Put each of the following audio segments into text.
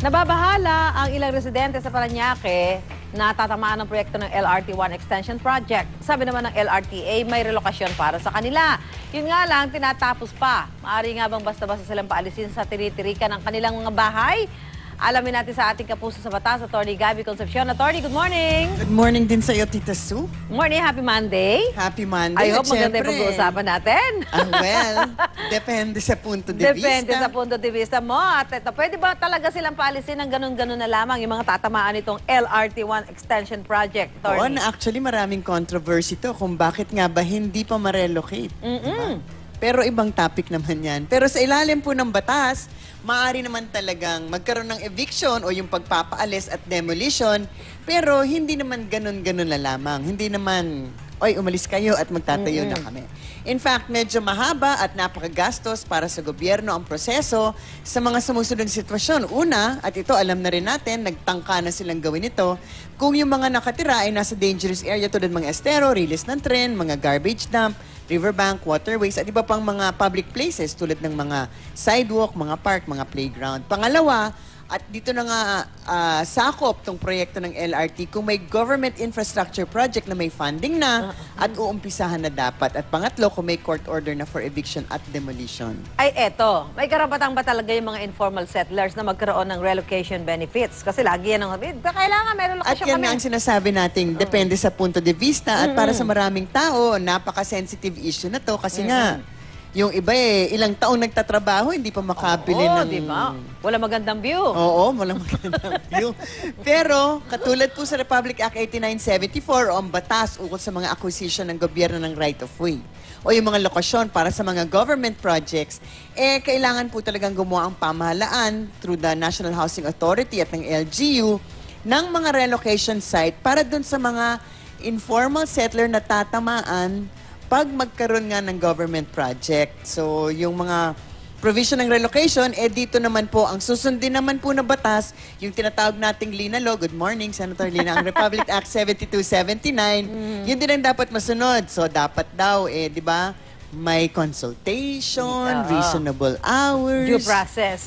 Nababahala ang ilang residente sa Parañaque na tatamaan ng proyekto ng LRT-1 Extension Project. Sabi naman ng LRTA, may relokasyon para sa kanila. Yun nga lang, tinatapos pa. Maaari nga bang basta-basta silang paalisin sa tiritirikan ng kanilang mga bahay? Alamin natin sa ating kapuso sa batas, Atty. Gabby Concepcion. Atty., good morning! Good morning din sa iyo, Tita Sue. Good morning, happy Monday! Happy Monday. I hope maganda yung pag-uusapan natin. Well, depende sa punto de vista. Depende sa punto de vista mo. At ito, pwede ba talaga silang paalisin ng ganun-ganun na lamang yung mga tatamaan itong LRT-1 Extension Project, Oo, Atty.? actually maraming controversy to kung bakit nga ba hindi pa ma-relocate. Diba? Pero ibang topic naman yan. Pero sa ilalim po ng batas, maaari naman talagang magkaroon ng eviction o yung pagpapaalis at demolition, pero hindi naman ganun-ganun na lamang. Hindi naman, oy, umalis kayo at magtatayo na kami. In fact, medyo mahaba at napakagastos para sa gobyerno ang proseso sa mga sumusunod sitwasyon. Una, at ito alam na rin natin, nagtangka na silang gawin ito, kung yung mga nakatira ay nasa dangerous area tulad mga estero, release ng tren, mga garbage dump, riverbank, waterways, at iba pang mga public places tulad ng mga sidewalk, mga park, mga playground. Pangalawa, at dito na nga sakop tong proyekto ng LRT kung may government infrastructure project na may funding na at uumpisahan na dapat. At pangatlo, kung may court order na for eviction at demolition. Ay, eto. May karapatan ba talaga yung mga informal settlers na magkaroon ng relocation benefits? Kasi lagi yan ang kailangan may At relokasyon yan kami. nga ang sinasabi nating depende sa punto de vista at para sa maraming tao, napaka-sensitive issue na to kasi nga yung iba ilang taong nagtatrabaho, hindi pa makabili ng... di ba? Wala magandang view. Oo, walang magandang view. Pero, katulad po sa Republic Act 8974 o ang batas ukol sa mga acquisition ng gobyerno ng right-of-way o yung mga lokasyon para sa mga government projects, kailangan po talagang gumawa ang pamahalaan through the National Housing Authority at ng LGU ng mga relocation site para dun sa mga informal settler na tatamaan pag magkaroon nga ng government project. So, yung mga provision ng relocation, dito naman po, ang susundin naman po na batas, yung tinatawag nating Lina Law. Good morning, Senator Lina. Ang Republic Act 7279, yun din ang dapat masunod. So, dapat daw, di ba, may consultation, reasonable hours,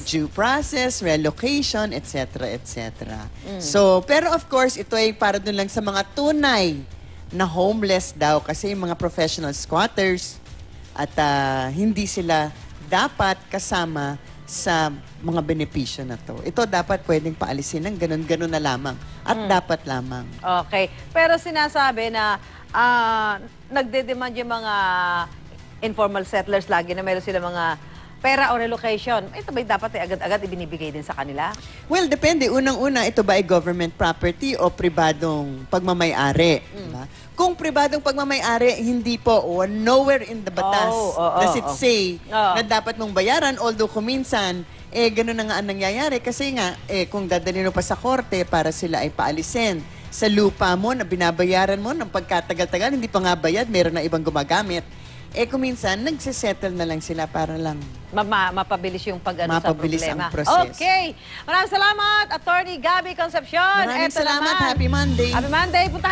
due process, relocation, etc., etc. So, pero of course, ito ay para dun lang sa mga tunay na homeless daw kasi yung mga professional squatters at hindi sila dapat kasama sa mga benepisyo na to. Ito dapat pwedeng paalisin ng ganun-ganun na lamang at dapat lamang. Okay. Pero sinasabi na nagde-demand yung mga informal settlers lagi na meron sila mga pera o relocation. Ito ba dapat agad-agad ibinibigay din sa kanila? Well, depende. Unang-una, ito ba ay government property o pribadong pagmamay-ari? Diba? Kung pribadong pagmamay-ari, hindi po. Nowhere in the batas does it say na dapat mong bayaran. Although kung minsan, ganun na nga ang nangyayari. Kasi nga, kung dadalhin mo pa sa korte para sila ay paalisin sa lupa mo na binabayaran mo ng pagkatagal-tagal, hindi pa nga bayad, meron na ibang gumagamit. Kung minsan, nagsisettle na lang sila para lang mapabilis yung sa problema. Ang proseso. Okay. Maraming salamat, Atty. Gabby Concepcion. Maraming salamat. Happy Monday. Happy Monday. Punta